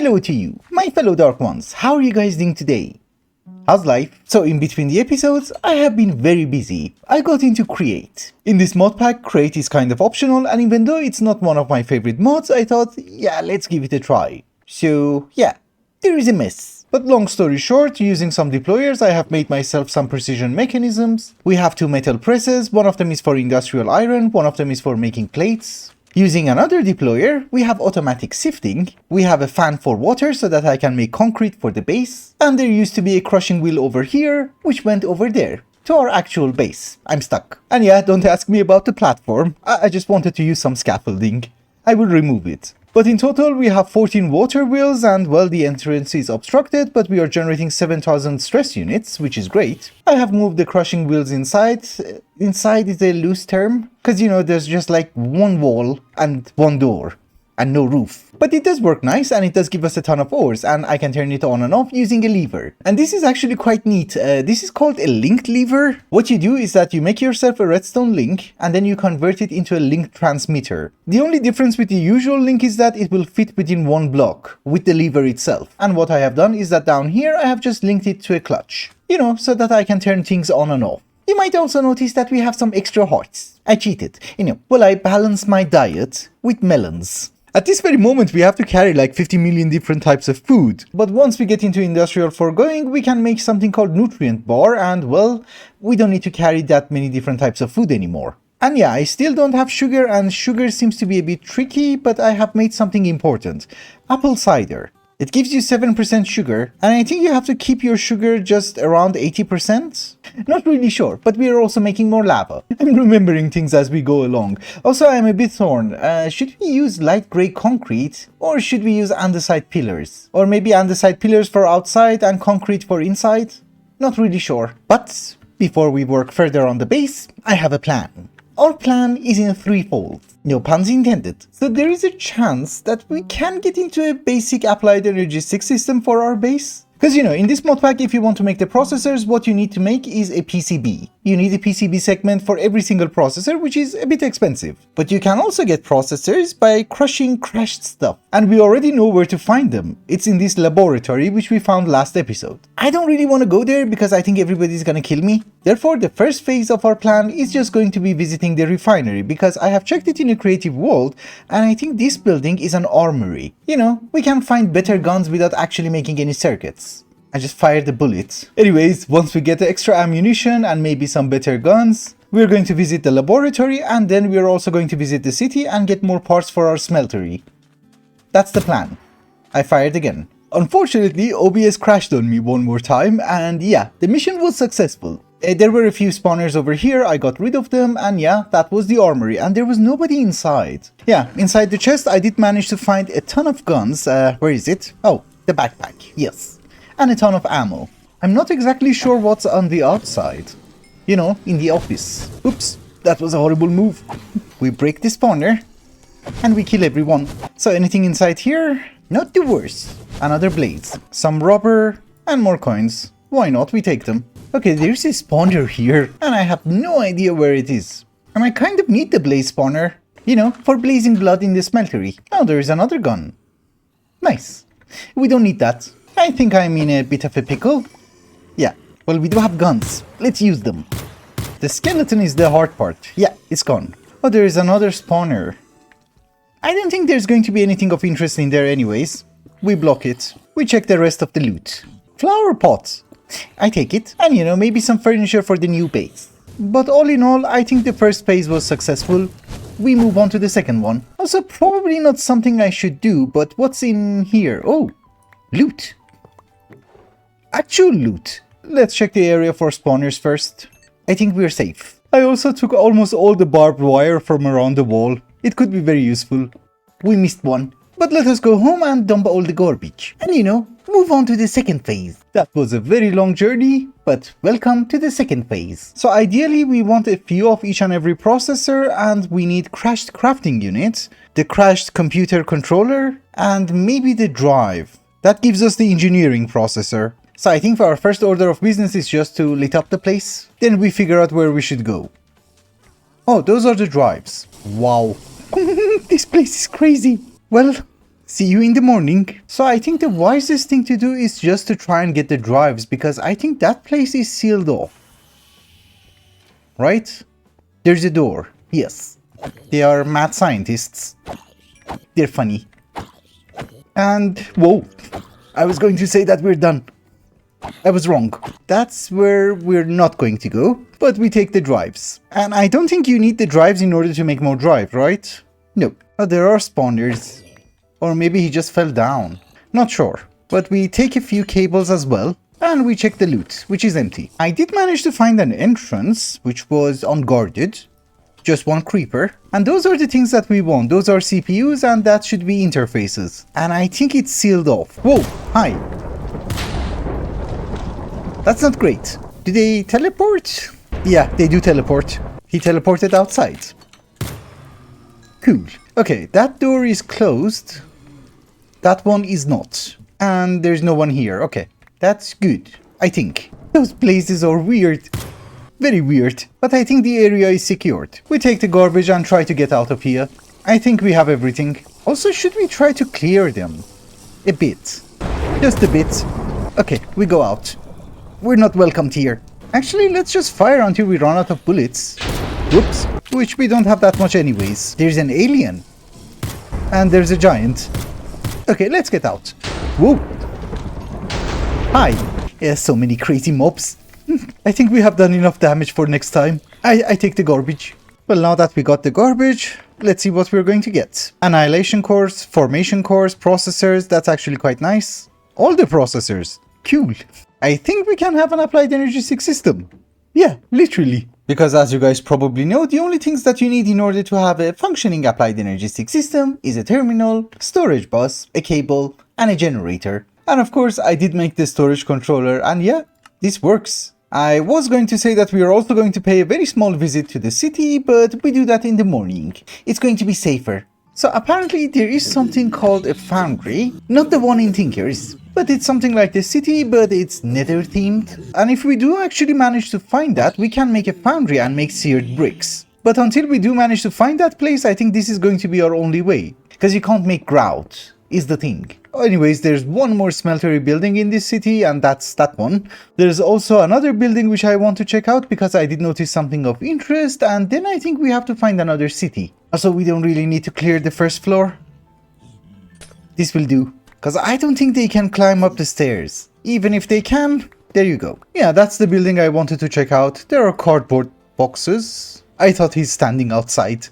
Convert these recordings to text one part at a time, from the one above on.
Hello to you, my fellow Dark Ones, how are you guys doing today? How's life? So in between the episodes, I have been very busy. I got into Create. In this mod pack, Create is kind of optional, and even though it's not one of my favorite mods, I thought, yeah, let's give it a try. So yeah, there is a mess. But long story short, using some deployers, I have made myself some precision mechanisms. We have 2 metal presses, one of them is for industrial iron, one of them is for making plates. Using another deployer, we have automatic sifting, we have a fan for water so that I can make concrete for the base, and there used to be a crushing wheel over here, which went over there, to our actual base. I'm stuck. And yeah, don't ask me about the platform, I just wanted to use some scaffolding. I will remove it. But in total we have 14 water wheels and well, the entrance is obstructed, but we are generating 7000 stress units, which is great. I have moved the crushing wheels inside. Inside is a loose term, because you know there's just like one wall and one door and no roof. But it does work nice and it does give us a ton of ores, and I can turn it on and off using a lever. And this is actually quite neat. This is called a linked lever. What you do is that you make yourself a redstone link and then you convert it into a link transmitter. The only difference with the usual link is that it will fit within one block with the lever itself. And what I have done is that down here I have just linked it to a clutch, you know, so that I can turn things on and off. You might also notice that we have some extra hearts. I cheated, you know, well, I balance my diet with melons. At this very moment we have to carry like 50 million different types of food, but once we get into industrial foregoing we can make something called nutrient bar, and well, we don't need to carry that many different types of food anymore. And yeah, I still don't have sugar, and sugar seems to be a bit tricky, but I have made something important. Apple cider. It gives you 7% sugar, and I think you have to keep your sugar just around 80%? Not really sure, but we are also making more lava. I'm remembering things as we go along. Also, I'm a bit torn. Should we use light grey concrete, or should we use andesite pillars? Or maybe andesite pillars for outside and concrete for inside? Not really sure. But before we work further on the base, I have a plan. Our plan is in threefold. No puns intended. So there is a chance that we can get into a basic applied energistics system for our base. Because you know, in this mod pack, if you want to make the processors, what you need to make is a PCB. You need a PCB segment for every single processor, which is a bit expensive. But you can also get processors by crushing crashed stuff. And we already know where to find them. It's in this laboratory, which we found last episode. I don't really want to go there because I think everybody's gonna kill me. Therefore, the first phase of our plan is just going to be visiting the refinery, because I have checked it in a creative world, and I think this building is an armory. You know, we can find better guns without actually making any circuits. I just fired the bullet. Anyways, once we get the extra ammunition and maybe some better guns, we're going to visit the laboratory, and then we're also going to visit the city and get more parts for our smeltery. That's the plan. I fired again. Unfortunately, OBS crashed on me one more time, and yeah, the mission was successful. There were a few spawners over here, I got rid of them, and yeah, that was the armory, and there was nobody inside. Yeah, inside the chest I did manage to find a ton of guns. Where is it? Oh, the backpack, yes. And a ton of ammo. I'm not exactly sure what's on the outside. You know, in the office. Oops, that was a horrible move. We break the spawner, and we kill everyone. So anything inside here? Not the worst. Another blades, some rubber, and more coins. Why not? We take them. Okay, there's a spawner here, and I have no idea where it is. And I kind of need the blaze spawner, you know, for blazing blood in the smeltery. Oh, there is another gun. Nice. We don't need that. I think I'm in a bit of a pickle. Yeah, well, we do have guns. Let's use them. The skeleton is the hard part. Yeah, it's gone. Oh, there is another spawner. I don't think there's going to be anything of interest in there anyways. We block it. We check the rest of the loot. Flower pot. I take it. And you know, maybe some furniture for the new base. But all in all, I think the first phase was successful. We move on to the second one. Also, probably not something I should do, but what's in here? Oh, loot. Actual loot. Let's check the area for spawners first. I think we're safe. I also took almost all the barbed wire from around the wall. It could be very useful. We missed one. But let us go home and dump all the garbage. And you know, move on to the second phase. That was a very long journey, but welcome to the second phase. So ideally we want a few of each and every processor, and we need crashed crafting units, the crashed computer controller, and maybe the drive. That gives us the engineering processor. So I think for our first order of business is just to lit up the place. Then we figure out where we should go. Oh, those are the drives. Wow. This place is crazy. Well, See you in the morning. So I think the wisest thing to do is just to try and get the drives, because I think that place is sealed off. Right? There's a door. Yes. They are mad scientists. They're funny. And, whoa. I was going to say that we're done. I was wrong. That's where we're not going to go, but we take the drives. And I don't think you need the drives in order to make more drive, right? No. Oh, there are spawners. Or maybe he just fell down. Not sure. But we take a few cables as well. And we check the loot, which is empty. I did manage to find an entrance, which was unguarded. Just one creeper. And those are the things that we want. Those are CPUs, and that should be interfaces. And I think it's sealed off. Whoa, hi. That's not great. Do they teleport? Yeah, they do teleport. He teleported outside. Cool. Okay, that door is closed. That one is not. And there's no one here. Okay, that's good, I think. Those places are weird. Very weird. But I think the area is secured. We take the garbage and try to get out of here. I think we have everything. Also, should we try to clear them? A bit. Just a bit. Okay, we go out. We're not welcomed here. Actually, let's just fire until we run out of bullets. Whoops. Which we don't have that much anyways. There's an alien. And there's a giant. Okay, let's get out. Whoa. Hi. Yeah, so many crazy mobs. I think we have done enough damage for next time. I take the garbage. Well, now that we got the garbage, let's see what we're going to get. Annihilation cores, formation cores, processors. That's actually quite nice. All the processors. Cool. I think we can have an applied energistics system. Yeah, literally. Because as you guys probably know, the only things that you need in order to have a functioning applied energistics system is a terminal, storage bus, a cable, and a generator. And of course, I did make the storage controller, and yeah, this works. I was going to say that we are also going to pay a very small visit to the city, but we do that in the morning. It's going to be safer. So apparently there is something called a foundry, not the one in Tinkers, but it's something like the city, but it's nether themed. And if we do actually manage to find that, we can make a foundry and make seared bricks. But until we do manage to find that place, I think this is going to be our only way, because you can't make grout, is the thing. Anyways, there's one more smeltery building in this city, and that's that one. There's also another building which I want to check out because I did notice something of interest, and then I think we have to find another city. Also, we don't really need to clear the first floor. This will do, because I don't think they can climb up the stairs. Even if they can, there you go. Yeah, that's the building I wanted to check out. There are cardboard boxes. I thought he's standing outside.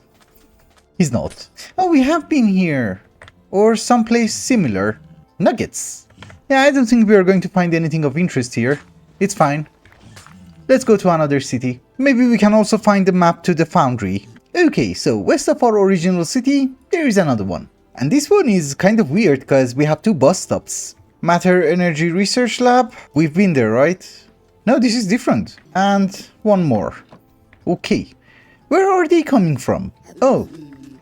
He's not. Oh, we have been here. Or someplace similar. Nuggets. Yeah, I don't think we are going to find anything of interest here. It's fine. Let's go to another city. Maybe we can also find the map to the foundry. Okay, so west of our original city, there is another one. And this one is kind of weird because we have two bus stops. Matter Energy Research Lab. We've been there, right? No, this is different. And one more. Okay. Where are they coming from? Oh,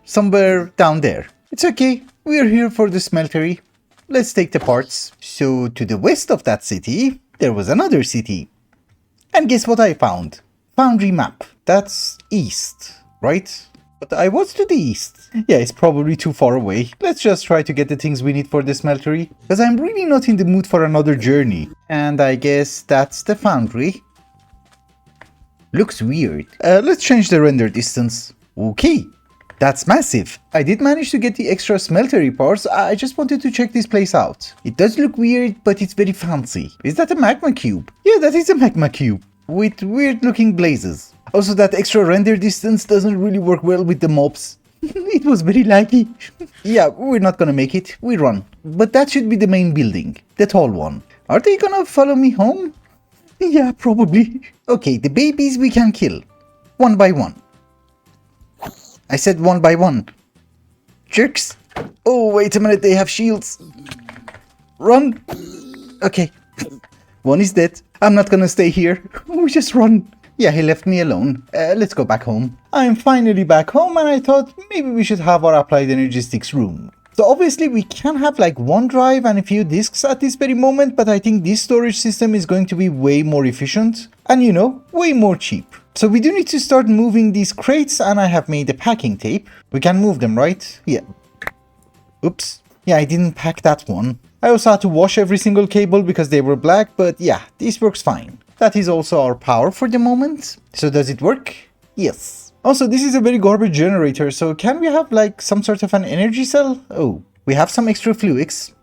somewhere down there. It's okay. We're here for the smeltery. Let's take the parts. So, to the west of that city, there was another city. And guess what I found? Foundry map. That's east, right? But I was to the east. Yeah, it's probably too far away. Let's just try to get the things we need for the smeltery. Because I'm really not in the mood for another journey. And I guess that's the foundry. Looks weird. Let's change the render distance. Okay. That's massive. I did manage to get the extra smeltery parts. I just wanted to check this place out. It does look weird, but it's very fancy. Is that a magma cube? Yeah, that is a magma cube. With weird looking blazes. Also, that extra render distance doesn't really work well with the mobs. It was very laggy. Yeah, we're not gonna make it. We run. But that should be the main building. The tall one. Are they gonna follow me home? Yeah, probably. Okay, the babies we can kill. One by one. I said one by one. Jerks. Oh, wait a minute, they have shields. Run. Okay. One is dead. I'm not gonna stay here. We just run. Yeah, he left me alone. Let's go back home. I'm finally back home, and I thought maybe we should have our applied energistics room. So obviously we can have like one drive and a few disks at this very moment, but I think this storage system is going to be way more efficient and, you know, way more cheap. So we do need to start moving these crates, and I have made a packing tape. We can move them, right? Yeah. Oops. Yeah, I didn't pack that one. I also had to wash every single cable because they were black, but yeah, this works fine. That is also our power for the moment. So does it work? Yes. Also, this is a very garbage generator, so can we have like some sort of an energy cell? Oh, we have some extra fluids.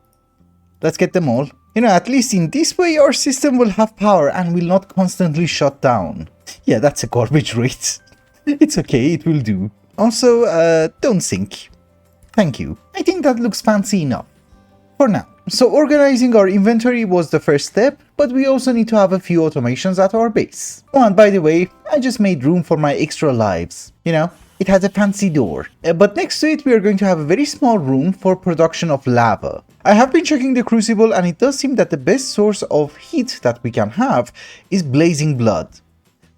Let's get them all. You know, at least in this way our system will have power and will not constantly shut down. Yeah, that's a garbage rate. It's okay, it will do. Also, don't sink. Thank you. I think that looks fancy enough. For now. So organizing our inventory was the first step, but we also need to have a few automations at our base. Oh, and by the way, I just made room for my extra lives. You know, it has a fancy door. But next to it we are going to have a very small room for production of lava. I have been checking the crucible and it does seem that the best source of heat that we can have is blazing blood.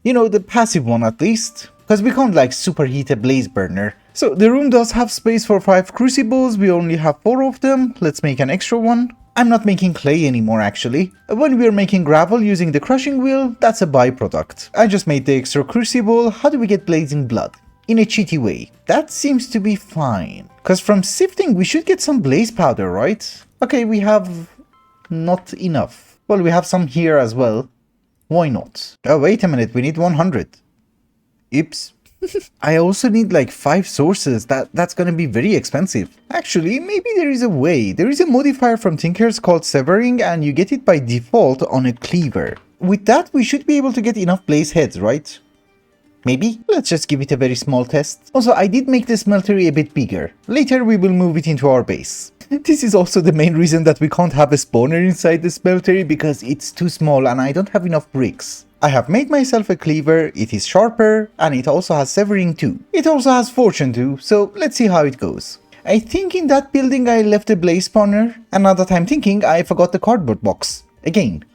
You know, the passive one at least, because we can't like superheat a blaze burner. So the room does have space for 5 crucibles, we only have 4 of them, let's make an extra one. I'm not making clay anymore actually. When we are making gravel using the crushing wheel, that's a byproduct. I just made the extra crucible. How do we get blazing blood? In a cheaty way. That seems to be fine. Because from sifting we should get some blaze powder, right? Okay, we have not enough. Well, we have some here as well. Why not? Oh, wait a minute, we need 100. Oops. I also need like 5 sources. That's gonna be very expensive. Actually, maybe there is a way. There is a modifier from Tinkers called severing and you get it by default on a cleaver. With that, we should be able to get enough blaze heads, right? Maybe? Let's just give it a very small test. Also, I did make the smeltery a bit bigger. Later, we will move it into our base. This is also the main reason that we can't have a spawner inside the smeltery because it's too small and I don't have enough bricks. I have made myself a cleaver, it is sharper, and it also has severing too. It also has fortune too, so let's see how it goes. I think in that building I left a blaze spawner, and now that I'm thinking I forgot the cardboard box. Again.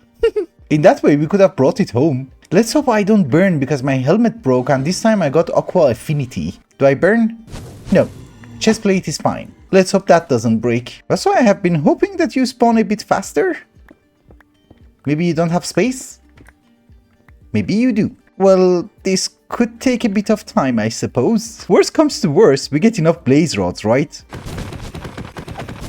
In that way we could have brought it home. Let's hope I don't burn because my helmet broke and this time I got aqua affinity. Do I burn? No. Chestplate is fine. Let's hope that doesn't break. Also, I have been hoping that you spawn a bit faster. Maybe you don't have space? Maybe you do. Well, this could take a bit of time, I suppose. Worst comes to worst, we get enough blaze rods, right?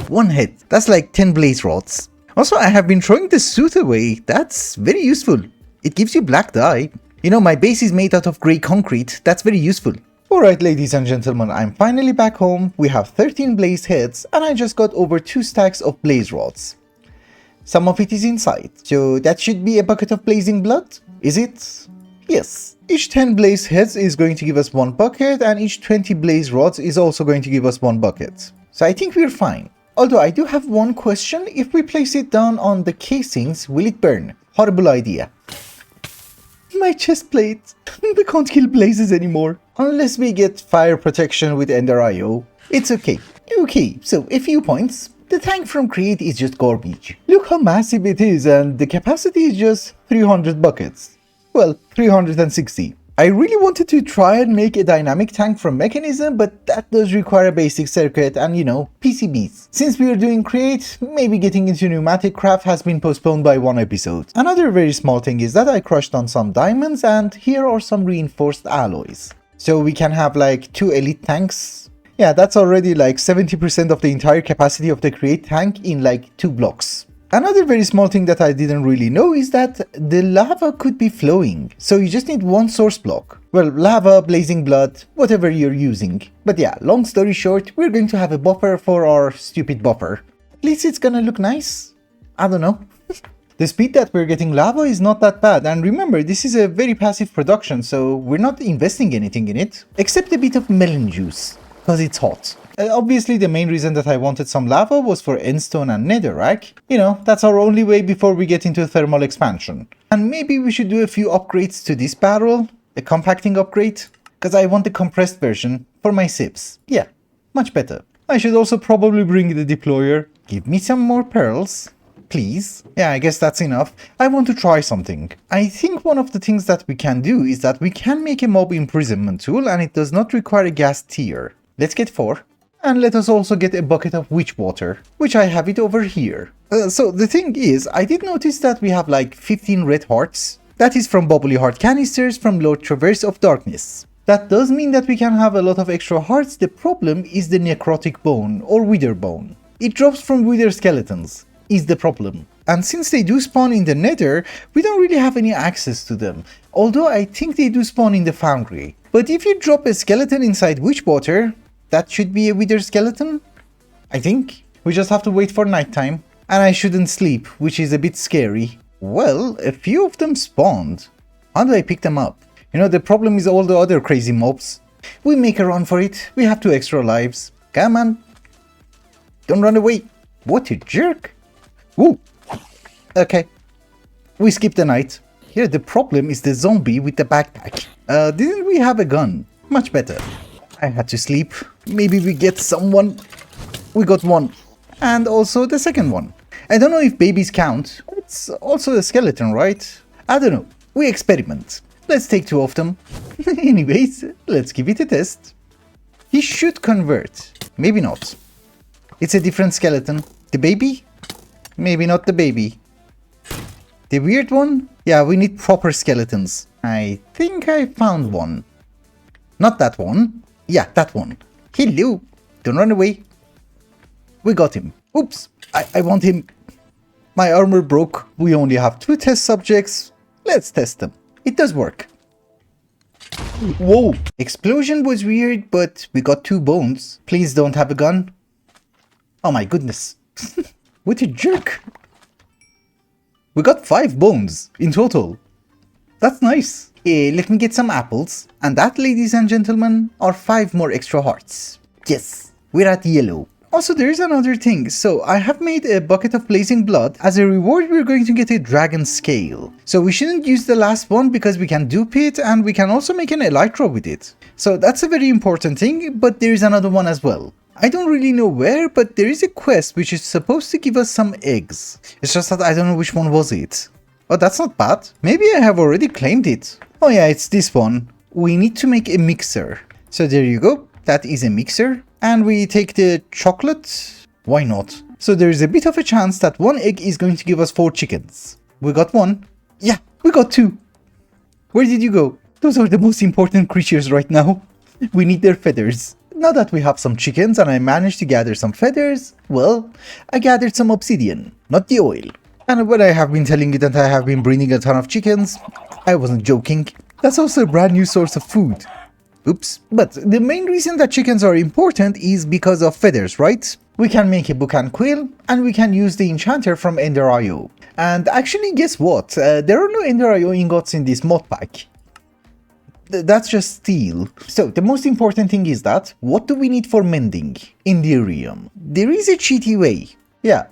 1 head. That's like 10 blaze rods. Also, I have been throwing the suit away. That's very useful. It gives you black dye. You know, my base is made out of grey concrete. That's very useful. Alright, ladies and gentlemen, I'm finally back home. We have 13 blaze heads and I just got over 2 stacks of blaze rods. Some of it is inside, so that should be a bucket of blazing blood. Is it? Yes. Each 10 blaze heads is going to give us 1 bucket and each 20 blaze rods is also going to give us 1 bucket. So I think we're fine. Although I do have one question. If we place it down on the casings, will it burn? Horrible idea. My chest plate. We can't kill blazes anymore. Unless we get fire protection with Ender IO. It's okay. Okay, so a few points. The tank from Create is just garbage. Look how massive it is and the capacity is just 300 buckets. Well, 360. I really wanted to try and make a dynamic tank from Mechanism, but that does require a basic circuit and, you know, PCBs. Since we are doing Create, maybe getting into PneumaticCraft has been postponed by 1 episode. Another very small thing is that I crushed on some diamonds and here are some reinforced alloys. So we can have like 2 elite tanks. Yeah, that's already like 70% of the entire capacity of the Create tank in like 2 blocks. Another very small thing that I didn't really know is that the lava could be flowing, so you just need 1 source block. Well, lava, blazing blood, whatever you're using. But yeah, long story short, we're going to have a buffer for our stupid buffer. At least it's gonna look nice. I don't know. The speed that we're getting lava is not that bad, and remember, this is a very passive production, so we're not investing anything in it, except a bit of melon juice, because it's hot. Obviously, the main reason that I wanted some lava was for endstone and netherrack. You know, that's our only way before we get into thermal expansion. And maybe we should do a few upgrades to this barrel, a compacting upgrade, because I want the compressed version for my sips. Yeah, much better. I should also probably bring the deployer. Give me some more pearls, please. Yeah, I guess that's enough. I want to try something. I think one of the things that we can do is that we can make a mob imprisonment tool and it does not require a gas tier. Let's get 4. And let us also get a bucket of witch water, which I have it over here. So the thing is, I did notice that we have like 15 red hearts. That is from bubbly heart canisters from Lord Traverse of Darkness. That does mean that we can have a lot of extra hearts. The problem is the necrotic bone or wither bone. It drops from wither skeletons, is the problem. And since they do spawn in the nether, we don't really have any access to them. Although I think they do spawn in the foundry. But if you drop a skeleton inside witchwater, that should be a wither skeleton, I think. We just have to wait for nighttime. And I shouldn't sleep, which is a bit scary. Well, a few of them spawned. How do I pick them up? You know, the problem is all the other crazy mobs. We make a run for it. We have 2 extra lives. Come on. Don't run away. What a jerk. Woo. Okay. We skip the night. Here the problem is the zombie with the backpack. Didn't we have a gun? Much better. I had to sleep. Maybe we get someone. We got one. And also the second one. I don't know if babies count. It's also a skeleton, right? I don't know. We experiment. Let's take 2 of them. Anyways, let's give it a test. He should convert. Maybe not. It's a different skeleton. The baby? Maybe not the baby. The weird one? Yeah, we need proper skeletons. I think I found one. Not that one. Yeah, that one. Hello. Don't run away. We got him. Oops. I want him. My armor broke. We only have 2 test subjects. Let's test them. It does work. Whoa. Explosion was weird, but we got 2 bones. Please don't have a gun. Oh my goodness. What a jerk. We got 5 bones in total. That's nice. Let me get some apples. And that, ladies and gentlemen, are 5 more extra hearts. Yes, we're at yellow. Also, there is another thing. So I have made a bucket of blazing blood. As a reward, we're going to get a dragon scale. So we shouldn't use the last one because we can dupe it and we can also make an elytra with it. So that's a very important thing, but there is another one as well. I don't really know where, but there is a quest which is supposed to give us some eggs. It's just that I don't know which one was it. Oh, that's not bad. Maybe I have already claimed it. Oh yeah, it's this one. We need to make a mixer. So there you go. That is a mixer. And we take the chocolate. Why not? So there is a bit of a chance that 1 egg is going to give us 4 chickens. We got 1. Yeah, we got 2. Where did you go? Those are the most important creatures right now. We need their feathers. Now that we have some chickens and I managed to gather some feathers, well, I gathered some obsidian, not the oil. And when I have been telling you that I have been breeding a ton of chickens, I wasn't joking. That's also a brand new source of food. Oops. But the main reason that chickens are important is because of feathers, right? We can make a book and quill, and we can use the enchanter from Ender.io. And actually, guess what? There are no Ender.io ingots in this mod pack. That's just steel. So the most important thing is that, what do we need for mending? Indirium. There is a cheaty way. Yeah,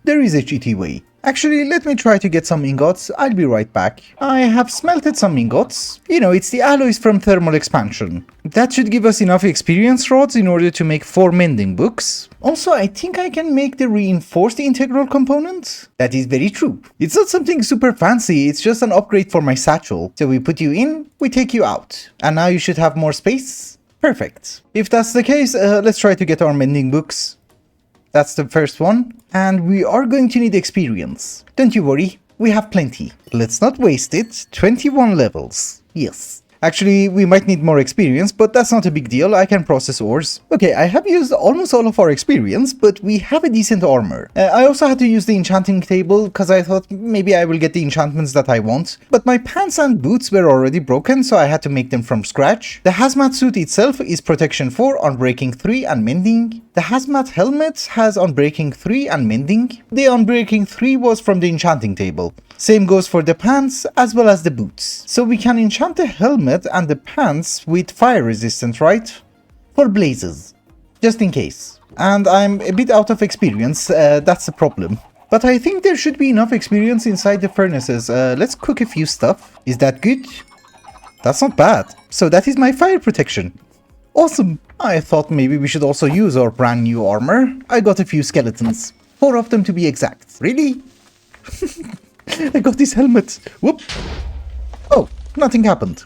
there is a cheaty way. Actually, let me try to get some ingots. I'll be right back. I have smelted some ingots. You know, it's the alloys from thermal expansion. That should give us enough experience rods in order to make 4 mending books. Also, I think I can make the reinforced integral component. That is very true. It's not something super fancy, it's just an upgrade for my satchel. So we put you in, we take you out. And now you should have more space. Perfect. If that's the case, let's try to get our mending books. That's the first one. And we are going to need experience. Don't you worry, we have plenty. Let's not waste it. 21 levels. Yes. Actually, we might need more experience, but that's not a big deal. I can process ores. Okay, I have used almost all of our experience, but we have a decent armor. I also had to use the enchanting table because I thought maybe I will get the enchantments that I want. But my pants and boots were already broken, so I had to make them from scratch. The hazmat suit itself is protection 4 on breaking 3 and mending. The hazmat helmet has unbreaking 3 and mending. The unbreaking 3 was from the enchanting table. Same goes for the pants as well as the boots. So we can enchant the helmet and the pants with fire resistant, right? For blazes. Just in case. And I'm a bit out of experience, that's the problem. But I think there should be enough experience inside the furnaces. Let's cook a few stuff. Is that good? That's not bad. So that is my fire protection. Awesome. I thought maybe we should also use our brand new armor. I got a few skeletons. 4 of them to be exact. Really? I got this helmet. Whoop. Oh, nothing happened.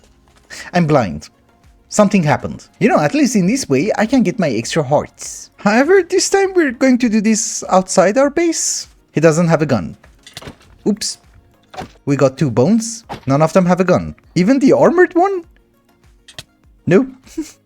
I'm blind. Something happened. You know, at least in this way, I can get my extra hearts. However, this time we're going to do this outside our base. He doesn't have a gun. Oops. We got 2 bones. None of them have a gun. Even the armored one? No?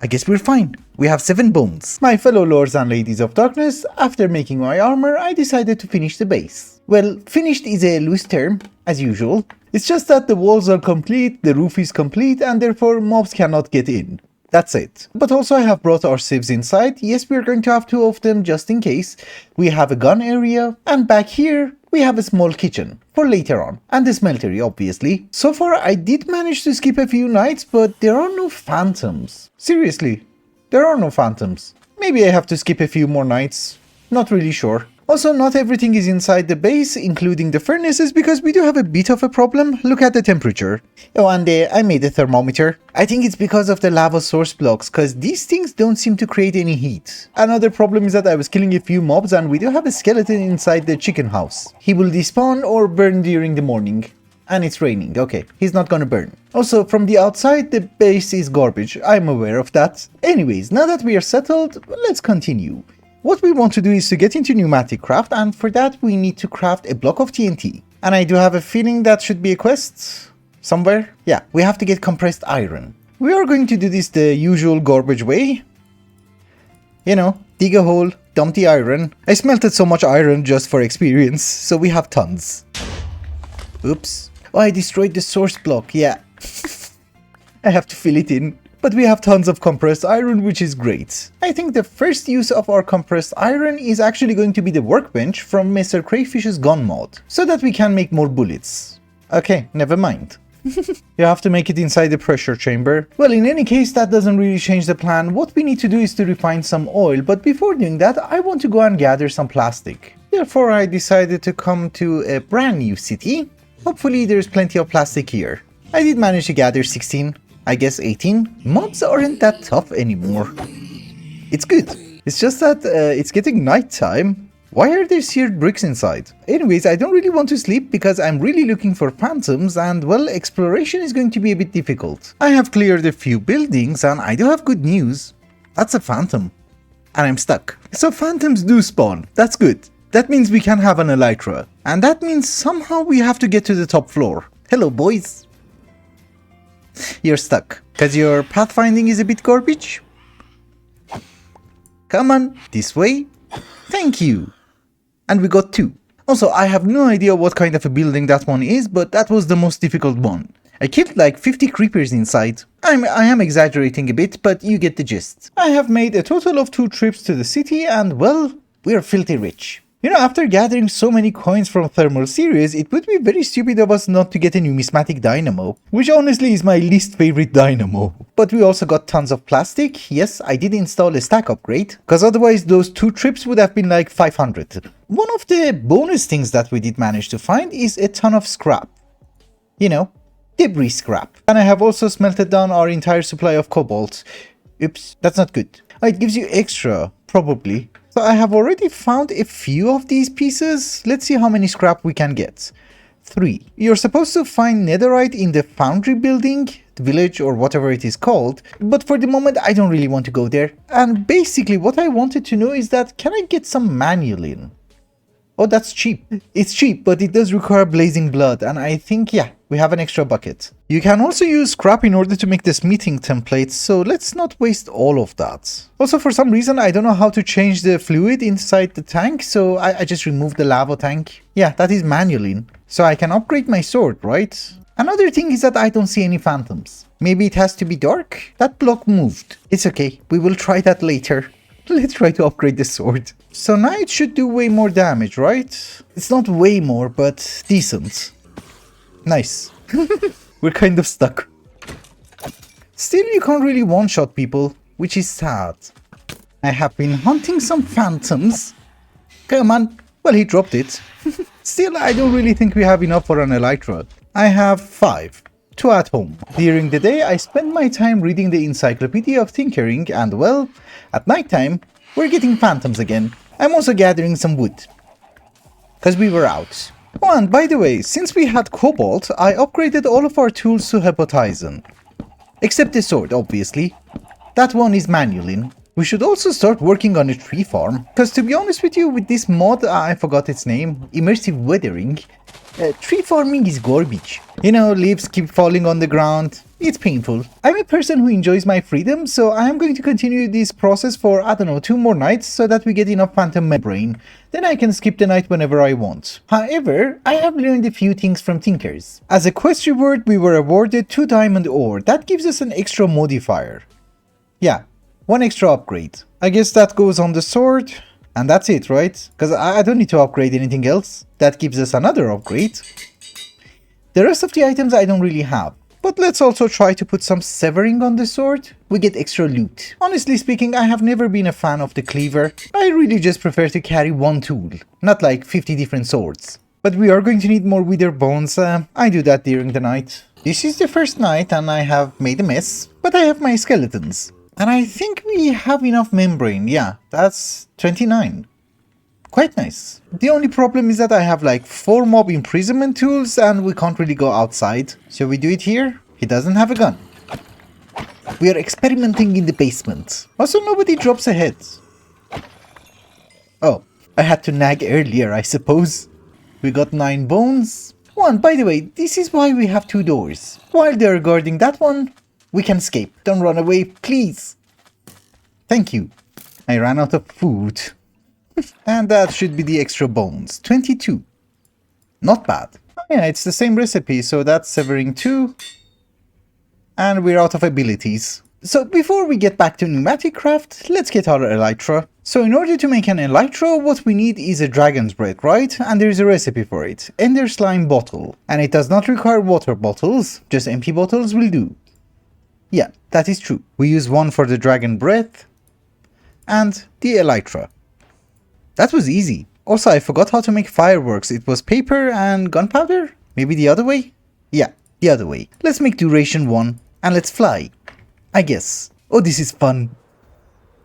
I guess we're fine. We have 7 bones. My fellow lords and ladies of darkness, after making my armor, I decided to finish the base. Well, finished is a loose term, as usual. It's just that the walls are complete, the roof is complete, and therefore mobs cannot get in. That's it. But also I have brought our sieves inside. Yes, we're going to have 2 of them just in case. We have a gun area, and back here we have a small kitchen for later on, and the smeltery obviously. So far I did manage to skip a few nights, but there are no phantoms. Seriously, there are no phantoms. Maybe I have to skip a few more nights. Not really sure. Also, not everything is inside the base, including the furnaces, because we do have a bit of a problem. Look at the temperature. Oh, and I made a thermometer. I think it's because of the lava source blocks, because these things don't seem to create any heat. Another problem is that I was killing a few mobs, and we do have a skeleton inside the chicken house. He will despawn or burn during the morning. And it's raining. Okay, he's not gonna burn. Also, from the outside, the base is garbage. I'm aware of that. Anyways, now that we are settled, let's continue. What we want to do is to get into PneumaticCraft, and for that we need to craft a block of TNT. And I do have a feeling that should be a quest somewhere. Yeah, we have to get compressed iron. We are going to do this the usual garbage way. You know, dig a hole, dump the iron. I smelted so much iron just for experience, so we have tons. Oops. Oh, I destroyed the source block, yeah. I have to fill it in. But we have tons of compressed iron, which is great. I think the first use of our compressed iron is actually going to be the Workbench from Mr. Crayfish's gun mod, so that we can make more bullets. Okay, never mind. You have to make it inside the pressure chamber. Well, in any case, that doesn't really change the plan. What we need to do is to refine some oil, but before doing that, I want to go and gather some plastic. Therefore, I decided to come to a brand new city. Hopefully, there's plenty of plastic here. I did manage to gather 16. I guess 18. Mobs aren't that tough anymore. It's good. It's just that it's getting nighttime. Why are there seared bricks inside? Anyways, I don't really want to sleep because I'm really looking for phantoms, and well, exploration is going to be a bit difficult. I have cleared a few buildings and I do have good news. That's a phantom. And I'm stuck. So phantoms do spawn. That's good. That means we can have an elytra. And that means somehow we have to get to the top floor. Hello, boys. You're stuck, because your pathfinding is a bit garbage. Come on, this way. Thank you. And we got 2. Also, I have no idea what kind of a building that one is, but that was the most difficult one. I killed like 50 creepers inside. I am exaggerating a bit, but you get the gist. I have made a total of 2 trips to the city, and well, we're filthy rich. You know, after gathering so many coins from thermal series, it would be very stupid of us not to get a numismatic dynamo, which honestly is my least favorite dynamo. But we also got tons of plastic. Yes, I did install a stack upgrade, because otherwise those 2 trips would have been like 500. One of the bonus things that we did manage to find is a ton of scrap. You know, debris scrap. And I have also smelted down our entire supply of cobalt. Oops, that's not good. Oh, it gives you extra, probably. So I have already found a few of these pieces. Let's see how many scrap we can get. 3. You're supposed to find netherite in the foundry building, the village or whatever it is called. But for the moment, I don't really want to go there. And basically what I wanted to know is that, can I get some manulin? Oh, that's cheap. It's cheap, but it does require blazing blood, and I think, yeah, we have an extra bucket. You can also use scrap in order to make the smithing templates, so let's not waste all of that. Also, for some reason, I don't know how to change the fluid inside the tank, so I just removed the lava tank. Yeah, that is manulin. So I can upgrade my sword, right? Another thing is that I don't see any phantoms. Maybe it has to be dark? That block moved. It's okay, we will try that later. Let's try to upgrade the sword. So now it should do way more damage, right? It's not way more, but decent. Nice. We're kind of stuck. Still, you can't really one-shot people, which is sad. I have been hunting some phantoms. Come on. Well, he dropped it. Still, I don't really think we have enough for an elytra. I have 5. 2 at home. During the day, I spend my time reading the Encyclopedia of Tinkering, and well, at nighttime, we're getting phantoms again. I'm also gathering some wood, because we were out. Oh, and by the way, since we had cobalt, I upgraded all of our tools to Hypothizon. Except the sword, obviously. That one is manulin. We should also start working on a tree farm, because to be honest with you, with this mod, I forgot its name, immersive weathering, tree farming is garbage. You know, leaves keep falling on the ground, It's painful. I'm a person who enjoys my freedom, so I am going to continue this process for, I don't know, 2 more nights so that we get enough phantom membrane. Then I can skip the night whenever I want. However, I have learned a few things from Tinkers. As a quest reward, we were awarded 2 diamond ore. That gives us an extra modifier. Yeah, 1 extra upgrade. I guess that goes on the sword. And that's it, right? Because I don't need to upgrade anything else. That gives us another upgrade. The rest of the items I don't really have. But let's also try to put some severing on the sword. We get extra loot. Honestly speaking, I have never been a fan of the cleaver. I really just prefer to carry 1 tool, not like 50 different swords. But we are going to need more wither bones. I do that during the night. This is the first night and I have made a mess, but I have my skeletons. And I think we have enough membrane. Yeah, that's 29. Quite nice. The only problem is that I have like 4 mob imprisonment tools and we can't really go outside. Shall we do it here? He doesn't have a gun. We are experimenting in the basement. Also, nobody drops a head. Oh, I had to nag earlier, I suppose. We got 9 bones. By the way, this is why we have 2 doors. While they're guarding that one, we can escape. Don't run away, please. Thank you. I ran out of food. And that should be the extra bones. 22. Not bad. Oh, yeah, it's the same recipe, so that's severing 2. And we're out of abilities. So before we get back to PneumaticCraft, let's get our elytra. So in order to make an elytra, what we need is a dragon's breath, right? And there's a recipe for it. Ender slime bottle. And it does not require water bottles, just empty bottles will do. Yeah, that is true. We use 1 for the dragon breath and the elytra. That was easy. Also, I forgot how to make fireworks. It was paper and gunpowder? Maybe the other way? Yeah, the other way. Let's make duration 1 and let's fly. I guess. Oh, this is fun.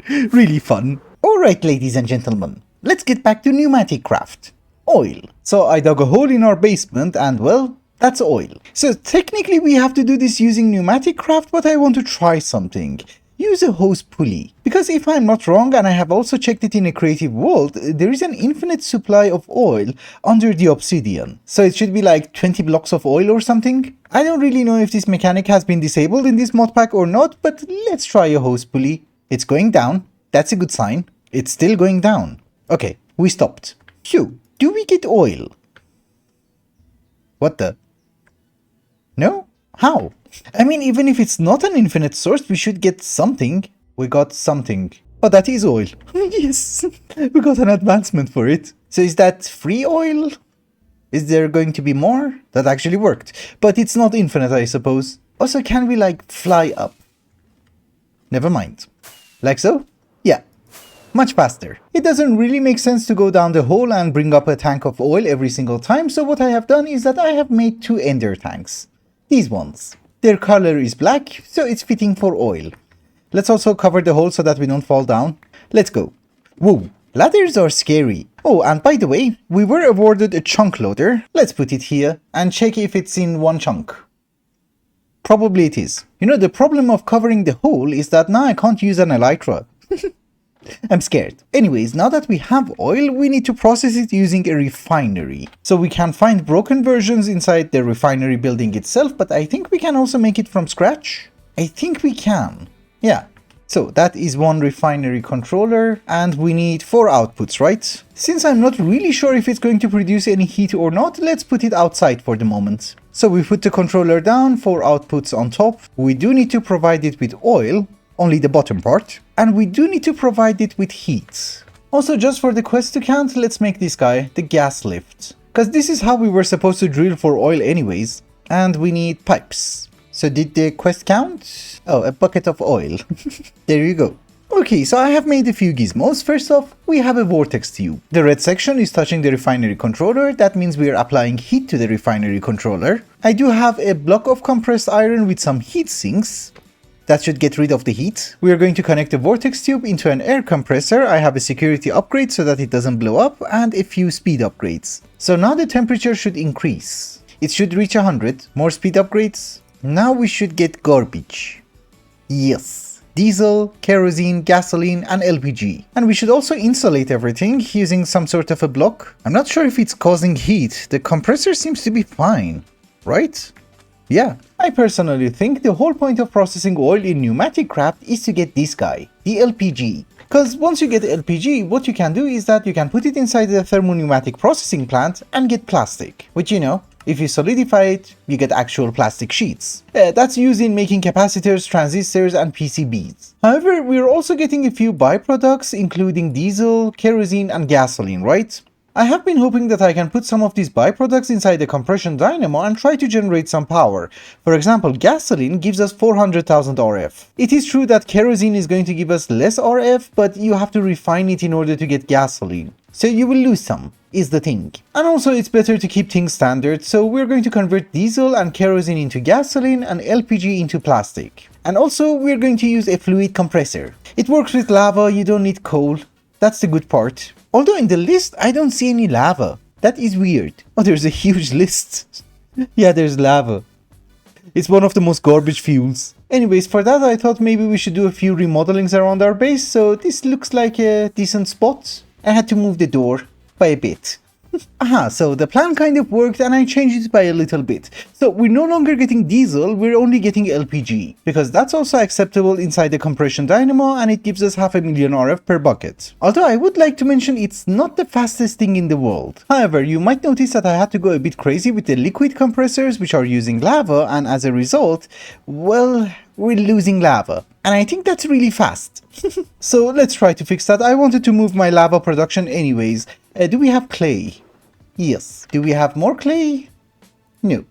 Really fun. Alright, ladies and gentlemen. Let's get back to PneumaticCraft. Oil. So I dug a hole in our basement and, well, that's oil. So technically we have to do this using PneumaticCraft, but I want to try something. Use a hose pulley. Because if I'm not wrong, and I have also checked it in a creative world, there is an infinite supply of oil under the obsidian. So it should be like 20 blocks of oil or something. I don't really know if this mechanic has been disabled in this mod pack or not, but let's try a hose pulley. It's going down. That's a good sign. It's still going down. Okay, we stopped. Phew, do we get oil? What the? No? How? I mean, even if it's not an infinite source, we should get something. We got something. Oh, that is oil. Yes, we got an advancement for it. So is that free oil? Is there going to be more? That actually worked. But it's not infinite, I suppose. Also, can we like fly up? Never mind. Like so? Yeah. Much faster. It doesn't really make sense to go down the hole and bring up a tank of oil every single time, so what I have done is that I have made 2 ender tanks. These ones. Their color is black, so it's fitting for oil. Let's also cover the hole so that we don't fall down. Let's go. Whoa, ladders are scary. Oh, and by the way, we were awarded a chunk loader. Let's put it here and check if it's in 1 chunk. Probably it is. You know, the problem of covering the hole is that now I can't use an elytra. I'm scared. Anyways, now that we have oil, we need to process it using a refinery. So we can find broken versions inside the refinery building itself, but I think we can also make it from scratch. I think we can. Yeah. So that is 1 refinery controller and we need 4 outputs, right? Since I'm not really sure if it's going to produce any heat or not, let's put it outside for the moment. So we put the controller down, 4 outputs on top. We do need to provide it with oil. Only the bottom part, and we do need to provide it with heat. Also, just for the quest to count, let's make this guy the gas lift, because this is how we were supposed to drill for oil anyways, and we need pipes. So did the quest count? Oh, a bucket of oil. There you go. Okay, so I have made a few gizmos. First off, we have a vortex tube. The red section is touching the refinery controller. That means we are applying heat to the refinery controller. I do have a block of compressed iron with some heat sinks. That should get rid of the heat. We are going to connect the vortex tube into an air compressor. I have a security upgrade so that it doesn't blow up and a few speed upgrades. So now the temperature should increase. It should reach 100. More speed upgrades. Now we should get garbage. Yes. Diesel, kerosene, gasoline and LPG. And we should also insulate everything using some sort of a block. I'm not sure if it's causing heat. The compressor seems to be fine, right? Yeah, I personally think the whole point of processing oil in PneumaticCraft is to get this guy, the LPG. Because once you get LPG, what you can do is that you can put it inside the thermopneumatic processing plant and get plastic, which if you solidify it, you get actual plastic sheets. That's used in making capacitors, transistors, and PCBs. However, we're also getting a few byproducts including diesel, kerosene, and gasoline, right? I have been hoping that I can put some of these byproducts inside the compression dynamo and try to generate some power. For example, gasoline gives us 400,000 RF. It is true that kerosene is going to give us less RF, but you have to refine it in order to get gasoline. So you will lose some, is the thing. And also it's better to keep things standard, so we're going to convert diesel and kerosene into gasoline and LPG into plastic. And also we're going to use a fluid compressor. It works with lava, you don't need coal. That's the good part. Although in the list, I don't see any lava. That is weird. Oh, there's a huge list. Yeah, there's lava. It's one of the most garbage fuels. Anyways, for that I thought maybe we should do a few remodelings around our base, so this looks like a decent spot. I had to move the door by a bit. Aha, so the plan kind of worked and I changed it by a little bit. So we're no longer getting diesel, we're only getting LPG. Because that's also acceptable inside the compression dynamo and it gives us 500,000 RF per bucket. Although I would like to mention it's not the fastest thing in the world. However, you might notice that I had to go a bit crazy with the liquid compressors which are using lava, and as a result, well, we're losing lava. And I think that's really fast. So let's try to fix that. I wanted to move my lava production anyways. Do we have clay? Yes. Do we have more clay? No.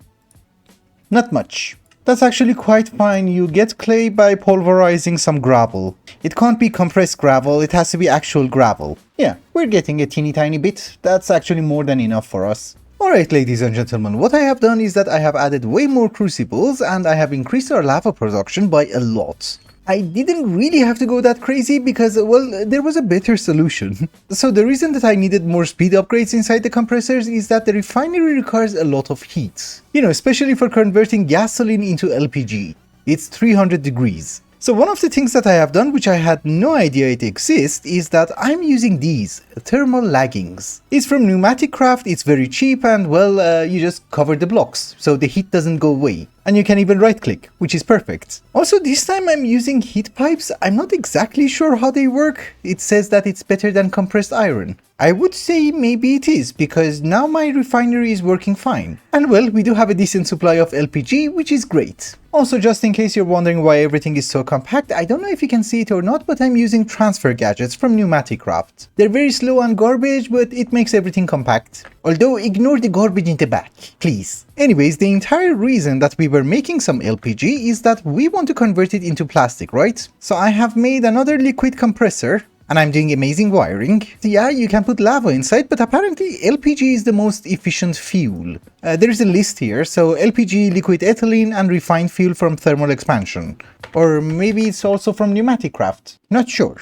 Not much. That's actually quite fine. You get clay by pulverizing some gravel. It can't be compressed gravel, it has to be actual gravel. Yeah, we're getting a teeny tiny bit. That's actually more than enough for us. Alright, ladies and gentlemen, what I have done is that I have added way more crucibles and I have increased our lava production by a lot. I didn't really have to go that crazy because, well, there was a better solution. So the reason that I needed more speed upgrades inside the compressors is that the refinery requires a lot of heat. Especially for converting gasoline into LPG. It's 300 degrees. So one of the things that I have done, which I had no idea it exists, is that I'm using these thermal laggings. It's from PneumaticCraft, it's very cheap, and well, you just cover the blocks, so the heat doesn't go away. And you can even right click, which is perfect. Also, this time I'm using heat pipes. I'm not exactly sure how they work. It says that it's better than compressed iron. I would say maybe it is, because now my refinery is working fine. And well, we do have a decent supply of LPG, which is great. Also, just in case you're wondering why everything is so compact, I don't know if you can see it or not, but I'm using transfer gadgets from PneumaticCraft. They're very slow and garbage, but it makes everything compact. Although, ignore the garbage in the back, please. Anyways, the entire reason that we were making some LPG is that we want to convert it into plastic, right? So I have made another liquid compressor, and I'm doing amazing wiring. Yeah, you can put lava inside, but apparently LPG is the most efficient fuel. There is a list here, so LPG, liquid ethylene, and refined fuel from thermal expansion. Or maybe it's also from PneumaticCraft. Not sure.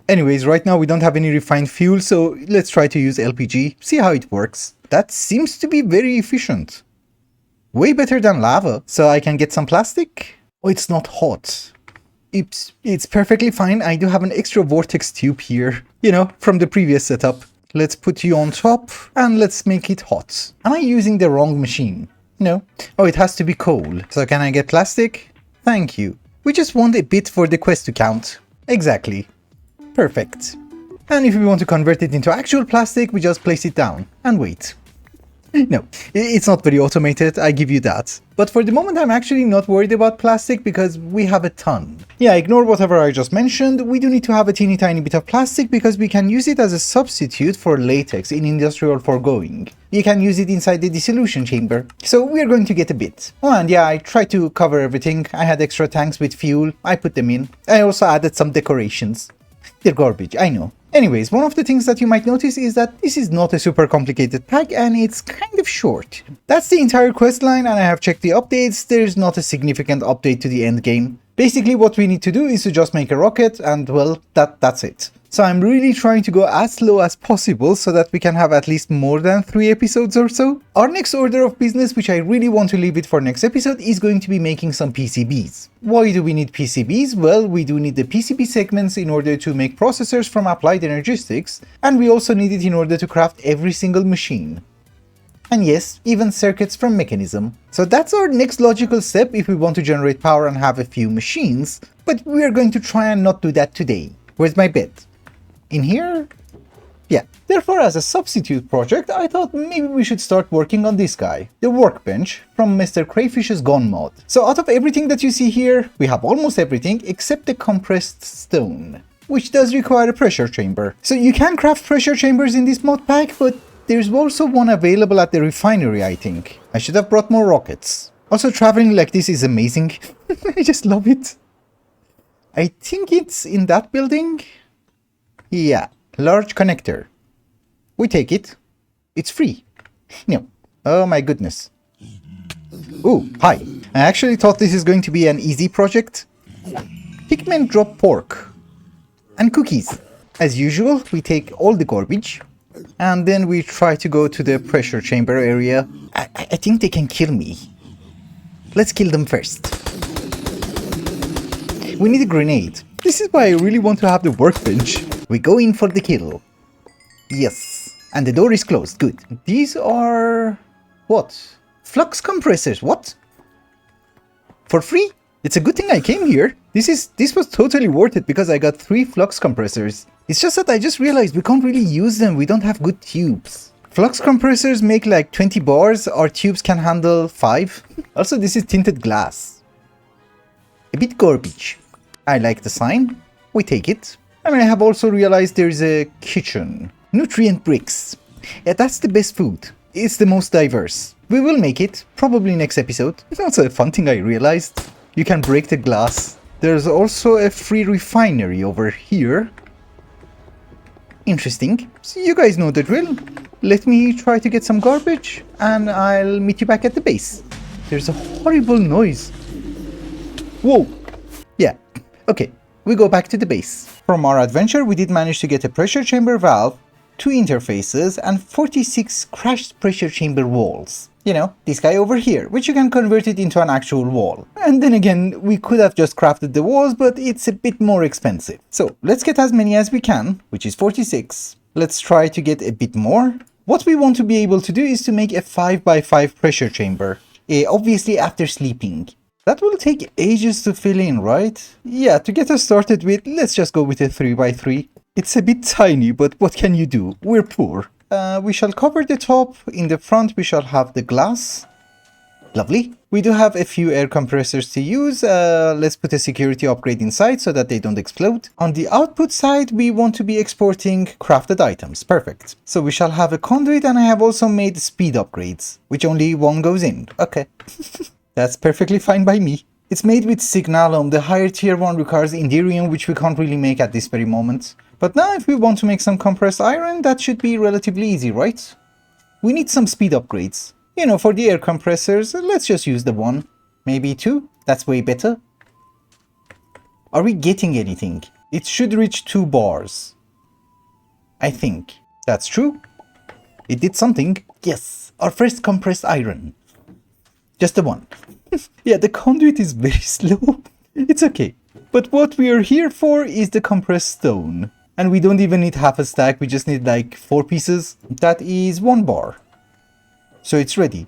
Anyways, right now we don't have any refined fuel, so let's try to use LPG, see how it works. That seems to be very efficient. Way better than lava, so I can get some plastic. Oh, it's not hot. Oops, it's perfectly fine. I do have an extra vortex tube here, from the previous setup. Let's put you on top and let's make it hot. Am I using the wrong machine? No. Oh, it has to be coal. So can I get plastic? Thank you. We just want a bit for the quest to count. Exactly. Perfect. And if we want to convert it into actual plastic, we just place it down and wait. No, it's not very automated, I give you that. But for the moment I'm actually not worried about plastic because we have a ton. Yeah, ignore whatever I just mentioned, we do need to have a teeny tiny bit of plastic because we can use it as a substitute for latex in industrial foregoing. You can use it inside the dissolution chamber. So we're going to get a bit. Oh, and yeah, I tried to cover everything. I had extra tanks with fuel, I put them in. I also added some decorations. They're garbage, I know. Anyways, one of the things that you might notice is that this is not a super complicated pack and it's kind of short. That's the entire quest line and I have checked the updates, there's not a significant update to the end game. Basically what we need to do is to just make a rocket and well, that's it. So I'm really trying to go as slow as possible so that we can have at least more than 3 episodes or so. Our next order of business, which I really want to leave it for next episode, is going to be making some PCBs. Why do we need PCBs? Well, we do need the PCB segments in order to make processors from applied energistics, and we also need it in order to craft every single machine. And yes, even circuits from mechanism. So that's our next logical step if we want to generate power and have a few machines, but we are going to try and not do that today. Where's my bed? In here? Yeah. Therefore, as a substitute project, I thought maybe we should start working on this guy, the Workbench from Mr. Crayfish's Gun mod. So out of everything that you see here, we have almost everything except the compressed stone, which does require a pressure chamber. So you can craft pressure chambers in this mod pack, but there's also one available at the refinery, I think. I should have brought more rockets. Also, traveling like this is amazing. I just love it. I think it's in that building. Yeah, large connector. We take it. It's free. No. Oh my goodness. Oh, hi. I actually thought this is going to be an easy project. Pigmen drop pork. And cookies. As usual, we take all the garbage. And then we try to go to the pressure chamber area. I think they can kill me. Let's kill them first. We need a grenade. This is why I really want to have the workbench. We go in for the kill. Yes. And the door is closed. Good. These are... what? Flux compressors. What? For free? It's a good thing I came here. This was totally worth it because I got 3 flux compressors. It's just that I just realized we can't really use them. We don't have good tubes. Flux compressors make like 20 bars. Our tubes can handle 5. Also, this is tinted glass. A bit garbage. I like the sign. We take it. I mean, I have also realized there's a kitchen. Nutrient bricks. Yeah, that's the best food. It's the most diverse. We will make it, probably next episode. It's also a fun thing I realized. You can break the glass. There's also a free refinery over here. Interesting. So you guys know the drill. Let me try to get some garbage and I'll meet you back at the base. There's a horrible noise. Whoa. Yeah. Okay. We go back to the base. From our adventure, we did manage to get a pressure chamber valve, 2 interfaces, and 46 crashed pressure chamber walls. You know, this guy over here, which you can convert it into an actual wall. And then again, we could have just crafted the walls, but it's a bit more expensive. So let's get as many as we can, which is 46. Let's try to get a bit more. What we want to be able to do is to make a 5x5 pressure chamber, obviously after sleeping. That will take ages to fill in, right? Yeah, to get us started with, let's just go with a 3x3. It's a bit tiny, but what can you do? We're poor. We shall cover the top. In the front, we shall have the glass. Lovely. We do have a few air compressors to use. Let's put a security upgrade inside so that they don't explode. On the output side, we want to be exporting crafted items. Perfect. So we shall have a conduit, and I have also made speed upgrades, which only one goes in. Okay. That's perfectly fine by me. It's made with signalum. The higher tier one requires indirium, which we can't really make at this very moment. But now if we want to make some compressed iron, that should be relatively easy, right? We need some speed upgrades. You know, for the air compressors, let's just use the 1. Maybe 2? That's way better. Are we getting anything? It should reach 2 bars. I think. That's true. It did something. Yes, our first compressed iron. Just the 1. Yeah, the conduit is very slow. It's okay. But what we are here for is the compressed stone. And we don't even need half a stack, we just need like 4 pieces. That is 1 bar. So it's ready.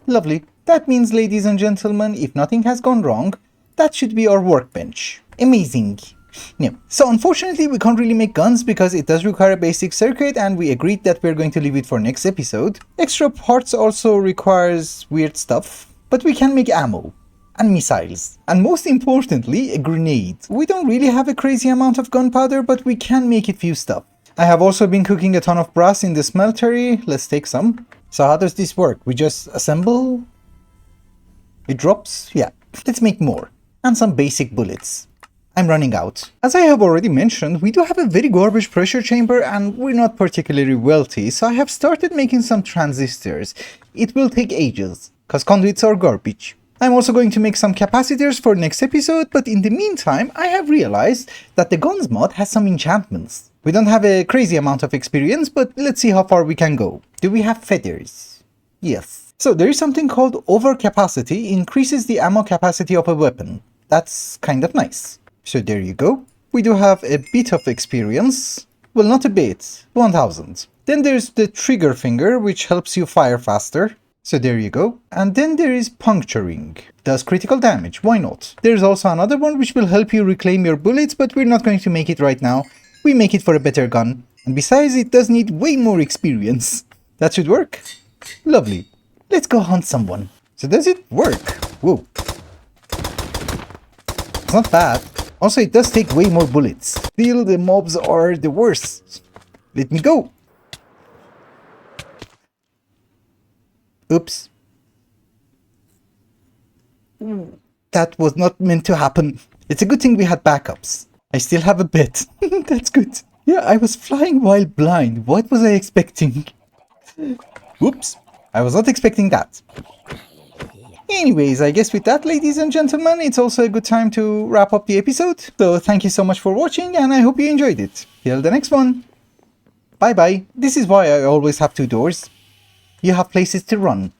Lovely. That means, ladies and gentlemen, if nothing has gone wrong, that should be our workbench. Amazing. Yeah. So unfortunately, we can't really make guns because it does require a basic circuit, and we agreed that we're going to leave it for next episode. Extra parts also requires weird stuff, but we can make ammo. And missiles. And most importantly, a grenade. We don't really have a crazy amount of gunpowder, but we can make a few stuff. I have also been cooking a ton of brass in the smeltery. Let's take some. So how does this work? We just assemble? It drops? Yeah. Let's make more. And some basic bullets. I'm running out. As I have already mentioned, we do have a very garbage pressure chamber and we're not particularly wealthy, so I have started making some transistors. It will take ages, cause conduits are garbage. I'm also going to make some capacitors for next episode, but in the meantime, I have realized that the guns mod has some enchantments. We don't have a crazy amount of experience, but let's see how far we can go. Do we have feathers? Yes. So there is something called overcapacity, increases the ammo capacity of a weapon. That's kind of nice. So there you go. We do have a bit of experience. Well, not a bit. 1000. Then there's the trigger finger, which helps you fire faster. So there you go. And then there is puncturing. Does critical damage, why not? There's also another one which will help you reclaim your bullets, but we're not going to make it right now. We make it for a better gun. And besides, it does need way more experience. That should work. Lovely. Let's go hunt someone. So does it work? Whoa. It's not bad. Also, it does take way more bullets. Still, the mobs are the worst. Let me go. Oops. That was not meant to happen. It's a good thing we had backups. I still have a bet. That's good. Yeah, I was flying while blind. What was I expecting? Oops. I was not expecting that. Anyways, I guess with that, ladies and gentlemen, it's also a good time to wrap up the episode. So thank you so much for watching, and I hope you enjoyed it. Till the next one. Bye bye. This is why I always have two doors. You have places to run.